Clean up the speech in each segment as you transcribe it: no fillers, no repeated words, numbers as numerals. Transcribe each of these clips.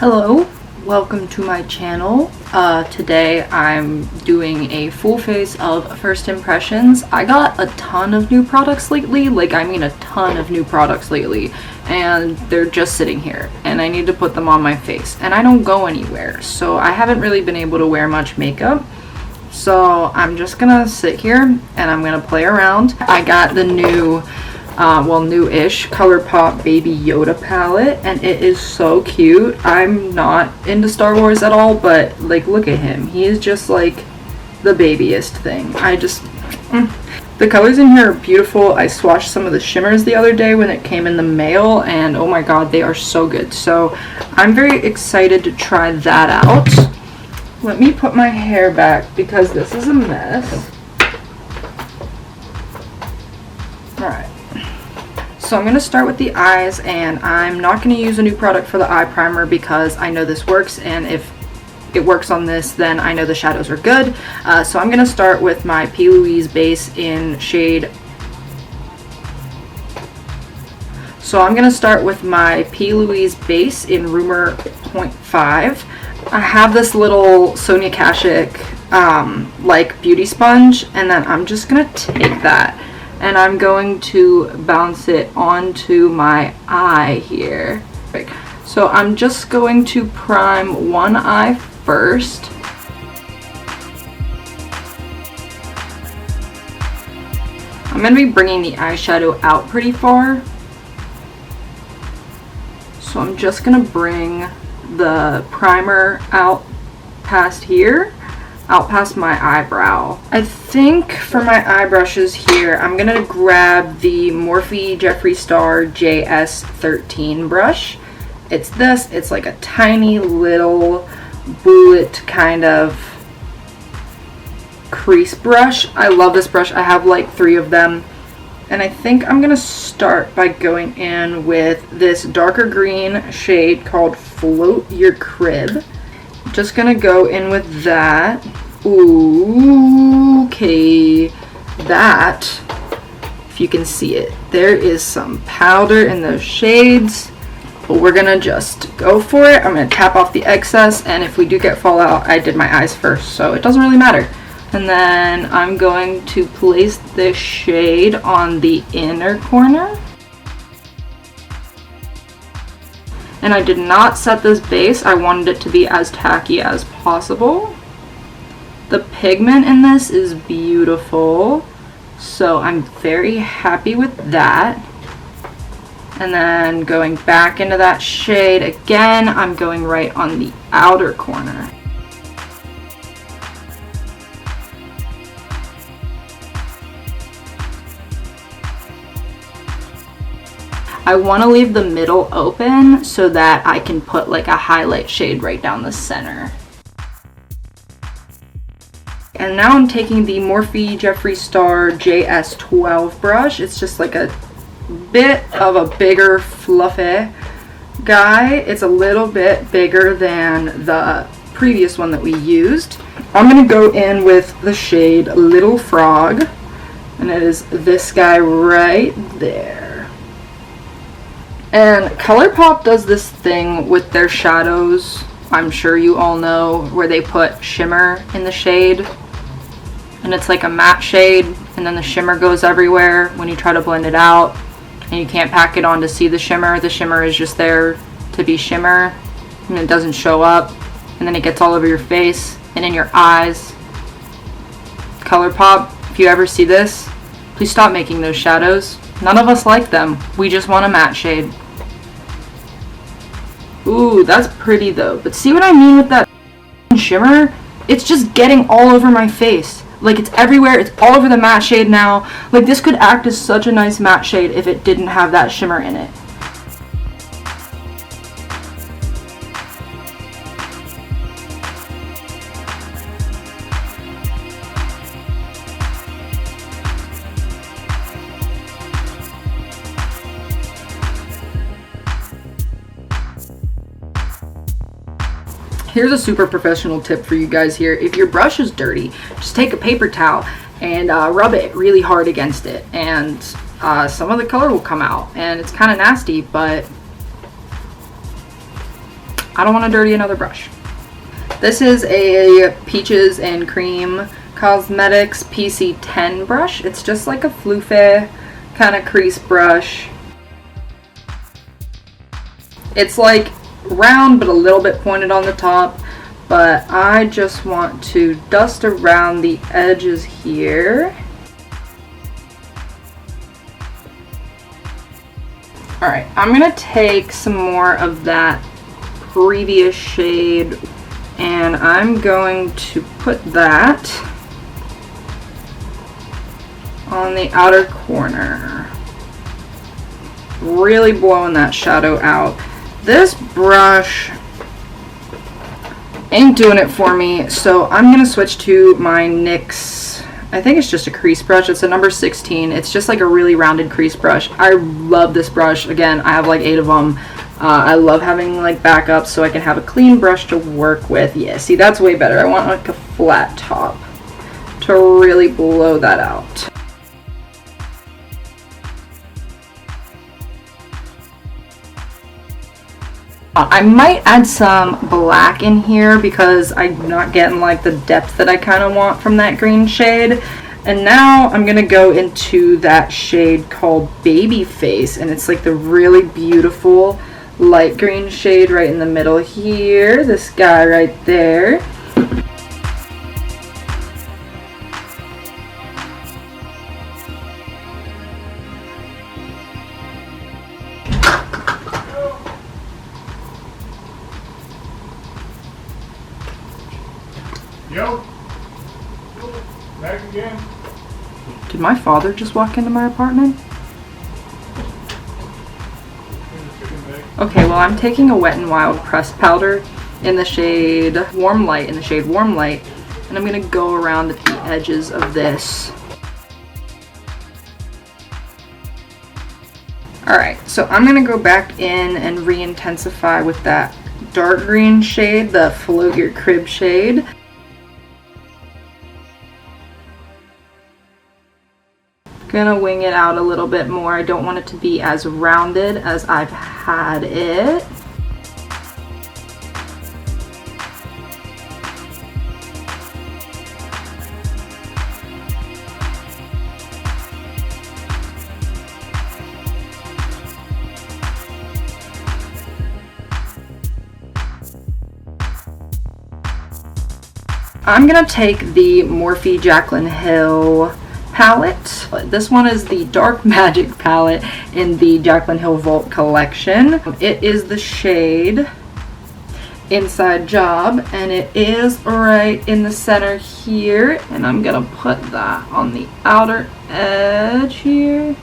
Hello, welcome to my channel. Today I'm doing a full face of first impressions. I got a ton of new products lately, a ton of new products lately, and they're just sitting here and I need to put them on my face and I don't go anywhere, so I haven't really been able to wear much makeup. So I'm just gonna sit here and I'm gonna play around. I got the new new-ish Coulorpop Baby Yoda Palette, and it is so cute. I'm not into Star Wars at all, but look at him. He is just like the babyest thing. The colors in here are beautiful. I swatched some of the shimmers the other day when it came in the mail, and oh my god, they are so good. So I'm very excited to try that out. Let me put my hair back because this is a mess. Alright. So I'm going to start with the eyes, and I'm not going to use a new product for the eye primer because I know this works, and if it works on this, then I know the shadows are good. So I'm going to start with my P. Louise base in shade... So I'm going to start with my P. Louise base in Rumor 0.5. I have this little Sonia Kashuk beauty sponge, and then I'm just going to take that and I'm going to bounce it onto my eye here. So I'm just going to prime one eye first. I'm going to be bringing the eyeshadow out pretty far. So I'm just going to bring the primer out past here, out past my eyebrow. I think for my eye brushes here, I'm gonna grab the Morphe Jeffree Star JS13 brush. It's this, it's like a tiny little bullet kind of crease brush. I love this brush. I have like 3 of them. And I think I'm gonna start by going in with this darker green shade called Float Your Crib. Just gonna go in with that. Ooh, okay, that, if you can see it, there is some powder in those shades, but we're gonna just go for it. I'm gonna tap off the excess, and if we do get fallout, I did my eyes first, so it doesn't really matter. And then I'm going to place this shade on the inner corner. And I did not set this base. I wanted it to be as tacky as possible. The pigment in this is beautiful, so I'm very happy with that. And then going back into that shade again, I'm going right on the outer corner. I want to leave the middle open so that I can put like a highlight shade right down the center. And now I'm taking the Morphe Jeffree Star JS12 brush. It's just like a bit of a bigger fluffy guy. It's a little bit bigger than the previous one that we used. I'm going to go in with the shade Little Frog, and it is this guy right there. And Coulorpop does this thing with their shadows, I'm sure you all know, where they put shimmer in the shade. And it's like a matte shade, and then the shimmer goes everywhere when you try to blend it out. And you can't pack it on to see the shimmer. The shimmer is just there to be shimmer, and it doesn't show up. And then it gets all over your face and in your eyes. Coulorpop, if you ever see this, please stop making those shadows. None of us like them. We just want a matte shade. Ooh, that's pretty though. But see what I mean with that shimmer? It's just getting all over my face. Like, it's everywhere. It's all over the matte shade now. Like, this could act as such a nice matte shade if it didn't have that shimmer in it. Here's a super professional tip for you guys here. If your brush is dirty, just take a paper towel and rub it really hard against it, and some of the color will come out, and it's kind of nasty, but I don't want to dirty another brush. This is a Peaches and Cream Cosmetics PC10 brush. It's just like a floofy kind of crease brush. It's like round but a little bit pointed on the top, but I just want to dust around the edges here. Alright, I'm gonna take some more of that previous shade and I'm going to put that on the outer corner, really blowing that shadow out. This brush ain't doing it for me, so I'm gonna switch to my NYX, I think it's just a crease brush. It's a number 16. It's just like a really rounded crease brush. I love this brush. Again, I have like 8 of them. I love having like backups so I can have a clean brush to work with. Yeah, see, that's way better. I want like a flat top to really blow that out. I might add some black in here because I'm not getting like the depth that I kind of want from that green shade. And now I'm gonna go into that shade called Baby Face, and it's like the really beautiful light green shade right in the middle here. This guy right there. Yo, back again. Did my father just walk into my apartment? Okay, well, I'm taking a Wet n Wild pressed powder in the shade Warm Light, and I'm gonna go around at the edges of this. Alright, so I'm gonna go back in and re-intensify with that dark green shade, the Float Your Crib shade. Gonna wing it out a little bit more. I don't want it to be as rounded as I've had it. I'm gonna take the Morphe Jaclyn Hill palette. This one is the Dark Magic palette in the Jaclyn Hill Vault collection. It is the shade Inside Job, and it is right in the center here, and I'm gonna put that on the outer edge here.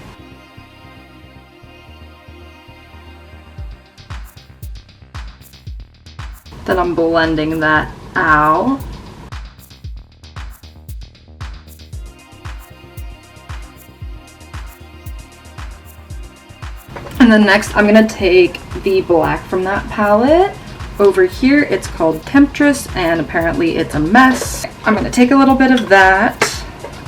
Then I'm blending that out. And then next I'm going to take the black from that palette. Over here it's called Temptress, and apparently it's a mess. I'm going to take a little bit of that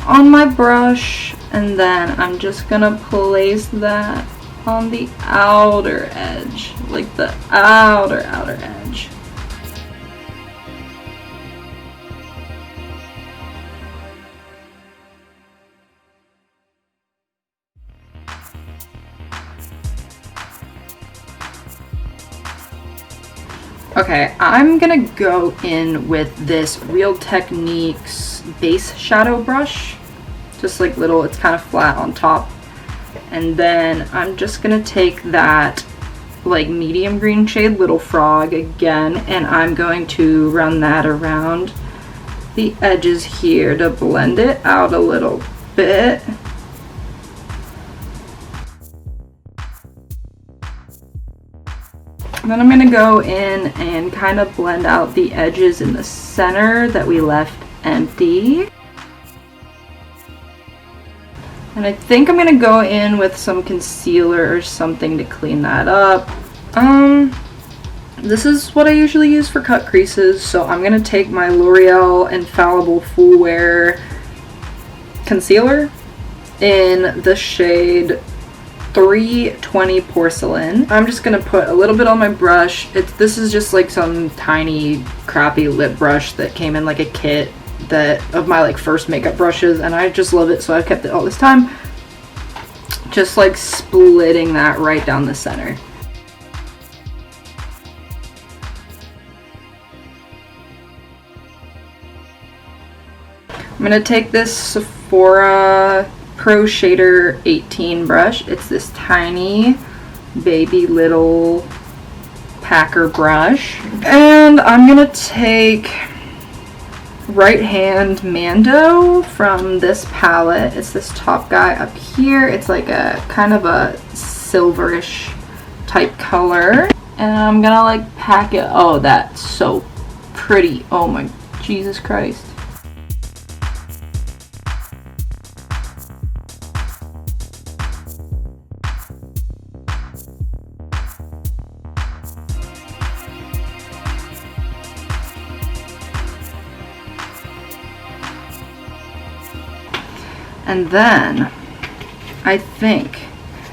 on my brush, and then I'm just going to place that on the outer edge, like the outer edge. Okay, I'm gonna go in with this Real Techniques base shadow brush. Just like little, it's kind of flat on top. And then I'm just gonna take that like medium green shade, Little Frog again, and I'm going to run that around the edges here to blend it out a little bit. Then I'm going to go in and kind of blend out the edges in the center that we left empty. And I think I'm going to go in with some concealer or something to clean that up. This is what I usually use for cut creases, so I'm going to take my L'Oreal Infallible Full Wear concealer in the shade 320 porcelain. I'm just gonna put a little bit on my brush. This is just like some tiny crappy lip brush that came in like a kit of my like first makeup brushes, and I just love it, so I've kept it all this time. Just like splitting that right down the center. I'm gonna take this Sephora Pro Shader 18 brush. It's this tiny baby little packer brush, and I'm gonna take Right Hand Mando from this palette. It's this top guy up here. It's like a kind of a silverish type color, and I'm gonna like pack it. Oh, that's so pretty. Oh my Jesus Christ. And then, I think,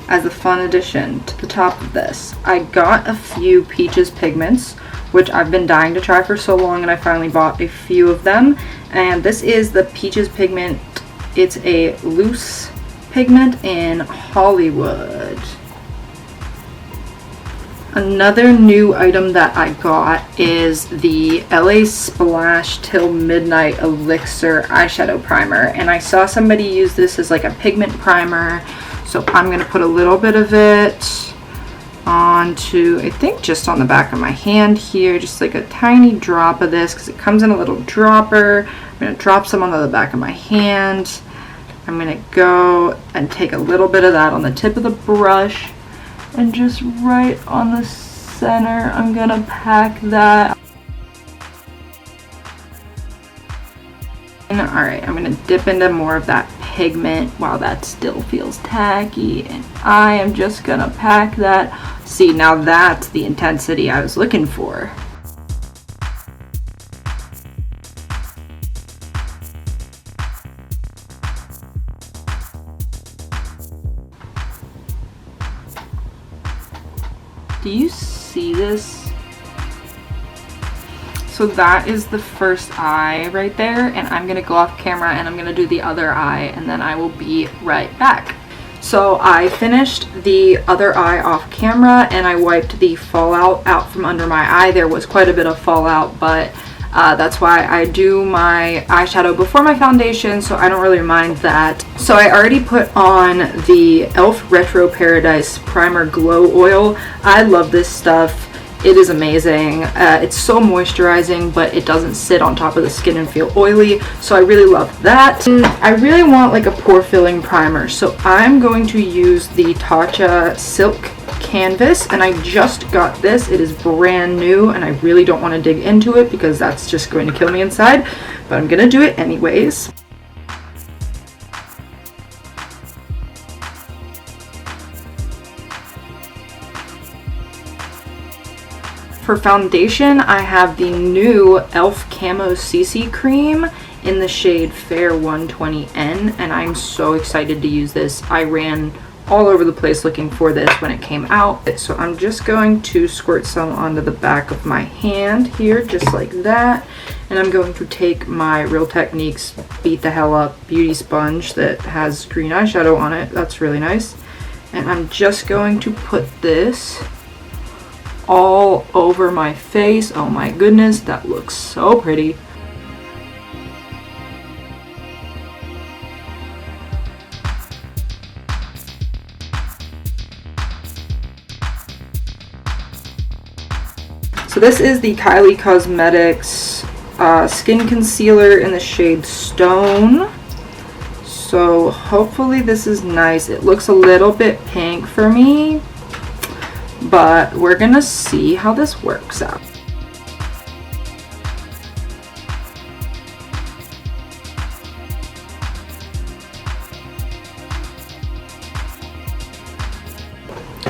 as a fun addition to the top of this, I got a few Peaches pigments, which I've been dying to try for so long, and I finally bought a few of them. And this is the Peaches pigment. It's a loose pigment in Hollywood. Another new item that I got is the LA Splash Till Midnight Elixir eyeshadow primer, and I saw somebody use this as like a pigment primer, so I'm gonna put a little bit of it onto, I think just on the back of my hand here, just like a tiny drop of this because it comes in a little dropper. I'm gonna drop some onto the back of my hand. I'm gonna go and take a little bit of that on the tip of the brush, and just right on the center, I'm gonna pack that. Alright, I'm gonna dip into more of that pigment while that still feels tacky, and I am just gonna pack that. See, now that's the intensity I was looking for. Do you see this? So that is the first eye right there, and I'm gonna go off camera and I'm gonna do the other eye, and then I will be right back. So I finished the other eye off camera, and I wiped the fallout out from under my eye. There was quite a bit of fallout, but that's why I do my eyeshadow before my foundation, so I don't really mind that. So I already put on the e.l.f. Retro Paradise Primer Glow Oil. I love this stuff. It is amazing. It's so moisturizing, but it doesn't sit on top of the skin and feel oily, so I really love that. And I really want like a pore filling primer, so I'm going to use the Tatcha Silk Canvas, and I just got this. It is brand new, and I really don't want to dig into it because that's just going to kill me inside, but I'm gonna do it anyways. For foundation, I have the new e.l.f. Camo CC Cream in the shade Fair 120N, and I'm so excited to use this. I ran all over the place looking for this when it came out. So I'm just going to squirt some onto the back of my hand here, just like that. And I'm going to take my Real Techniques Beat the Hell Up beauty sponge that has green eyeshadow on it. That's really nice. And I'm just going to put this all over my face. Oh my goodness, that looks so pretty. So this is the Kylie Cosmetics Skin Concealer in the shade Stone. So hopefully this is nice. It looks a little bit pink for me, but we're gonna see how this works out.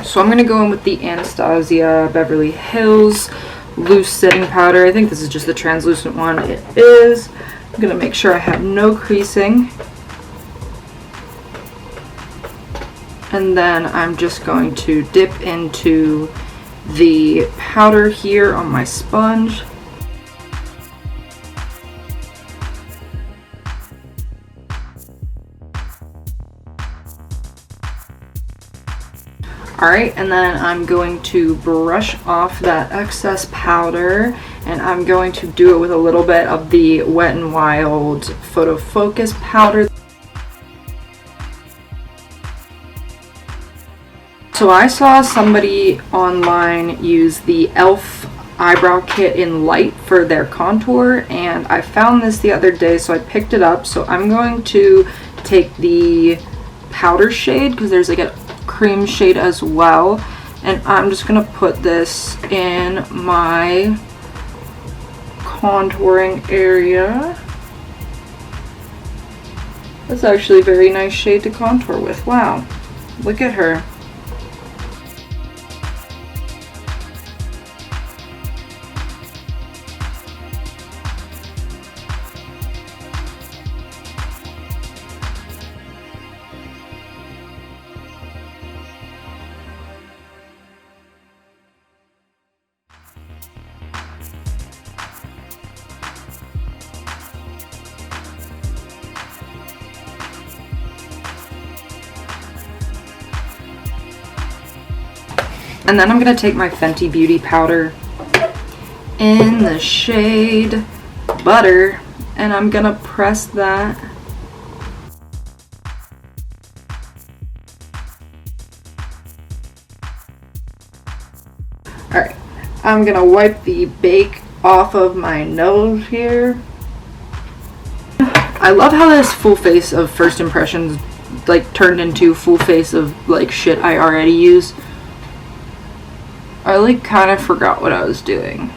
So I'm gonna go in with the Anastasia Beverly Hills loose setting powder. I think this is just the translucent one. It is. I'm gonna make sure I have no creasing. And then I'm just going to dip into the powder here on my sponge. Alright, and then I'm going to brush off that excess powder, and I'm going to do it with a little bit of the Wet n Wild Photo Focus powder. So I saw somebody online use the e.l.f. eyebrow kit in light for their contour, and I found this the other day, so I picked it up. So I'm going to take the powder shade, because there's like a cream shade as well, and I'm just gonna put this in my contouring area. That's actually a very nice shade to contour with. Wow, look at her. And then I'm going to take my Fenty Beauty powder in the shade Butter, and I'm going to press that Alright, I'm going to wipe the bake off of my nose here. I love how this full face of first impressions like turned into full face of like shit I already use. I like kind of forgot what I was doing.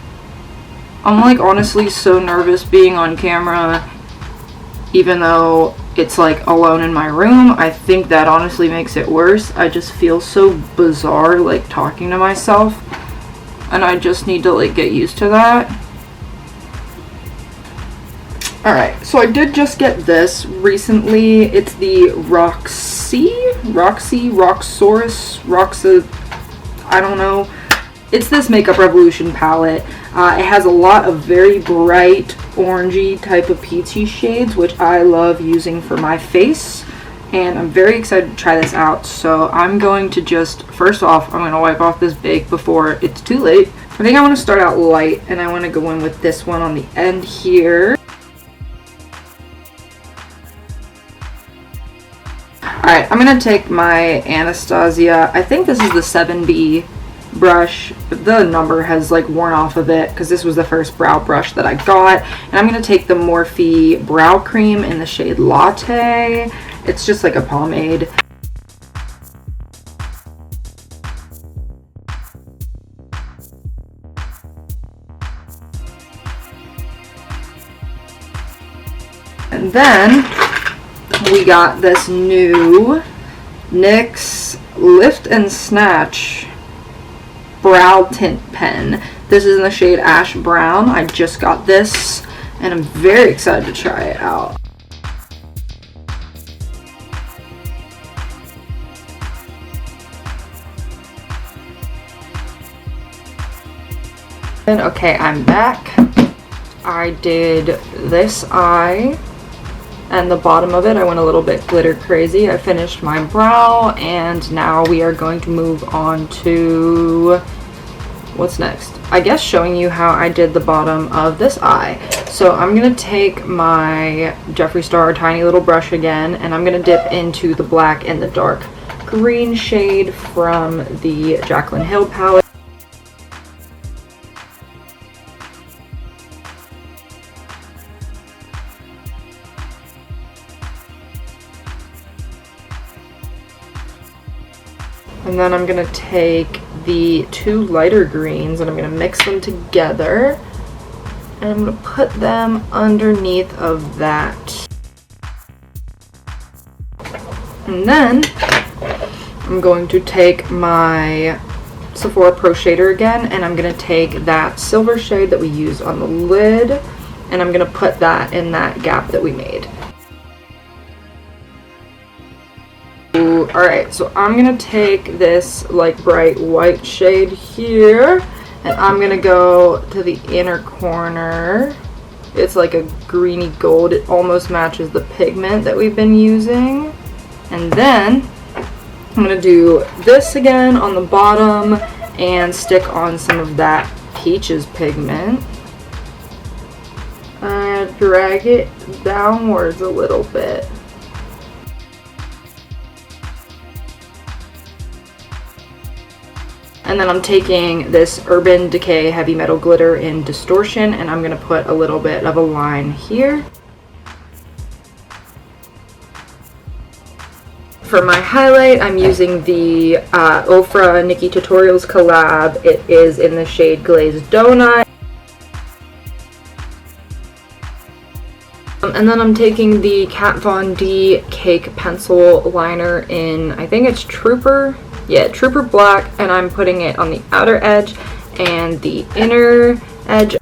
I'm like honestly so nervous being on camera, even though it's like alone in my room. I think that honestly makes it worse. I just feel so bizarre like talking to myself, and I just need to like get used to that. Alright, so I did just get this recently. It's the I don't know. It's this Makeup Revolution palette. It has a lot of very bright orangey type of peachy shades, which I love using for my face, and I'm very excited to try this out. So I'm going to just, first off, I'm going to wipe off this bake before it's too late. I think I want to start out light, and I want to go in with this one on the end here. Alright, I'm going to take my Anastasia, I think this is the 7B brush. The number has like worn off of it because this was the first brow brush that I got. And I'm going to take the Morphe Brow Cream in the shade Latte. It's just like a pomade. And then we got this new NYX Lift and Snatch brow tint pen. This is in the shade Ash Brown. I just got this and I'm very excited to try it out. And okay, I'm back. I did this eye and the bottom of it, I went a little bit glitter crazy. I finished my brow, and now we are going to move on to what's next. I guess showing you how I did the bottom of this eye. So I'm gonna take my Jeffree Star tiny little brush again, and I'm gonna dip into the black and the dark green shade from the Jaclyn Hill palette. And then I'm going to take the two lighter greens and I'm going to mix them together. And I'm going to put them underneath of that. And then I'm going to take my Sephora Pro Shader again, and I'm going to take that silver shade that we used on the lid, and I'm going to put that in that gap that we made. Alright, so I'm gonna take this like bright white shade here, and I'm gonna go to the inner corner. It's like a greeny gold. It almost matches the pigment that we've been using. And then I'm gonna do this again on the bottom and stick on some of that peaches pigment. Drag it downwards a little bit. And then I'm taking this Urban Decay Heavy Metal Glitter in Distortion, and I'm going to put a little bit of a line here. For my highlight, I'm using the Ofra Nikki Tutorials collab. It is in the shade Glazed Donut. And then I'm taking the Kat Von D Cake Pencil Liner in, I think it's Trooper. Yeah, Trooper Black, and I'm putting it on the outer edge and the inner edge.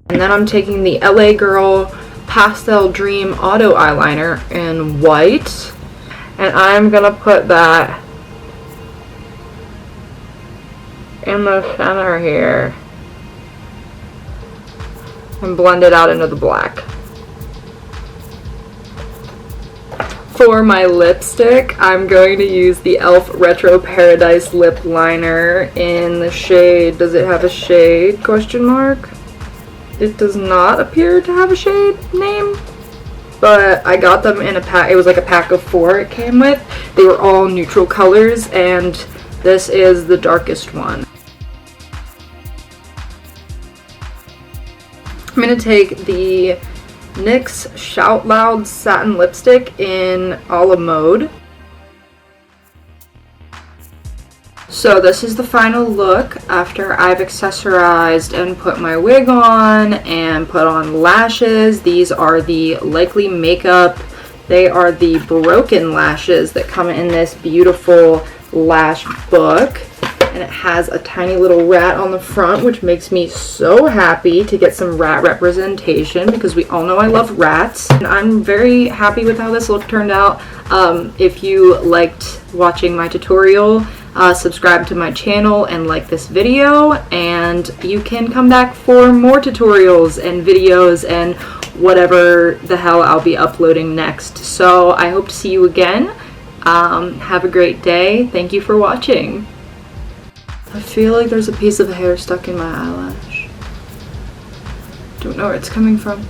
And then I'm taking the LA Girl Pastel Dream Auto Eyeliner in white, and I'm gonna put that in the center here and blend it out into the black. For my lipstick, I'm going to use the e.l.f. Retro Paradise Lip Liner in the shade, does it have a shade, question mark? It does not appear to have a shade name, but I got them in a pack. It was like a pack of 4 it came with. They were all neutral colors, and this is the darkest one. I'm going to take the NYX Shout Loud Satin Lipstick in a la Mode. So this is the final look after I've accessorized and put my wig on and put on lashes. These are the Likely Makeup. They are the broken lashes that come in this beautiful lash book. And it has a tiny little rat on the front, which makes me so happy to get some rat representation because we all know I love rats. And I'm very happy with how this look turned out. If you liked watching my tutorial, subscribe to my channel and like this video, and you can come back for more tutorials and videos and whatever the hell I'll be uploading next. So I hope to see you again. Have a great day. Thank you for watching. I feel like there's a piece of hair stuck in my eyelash. Don't know where it's coming from.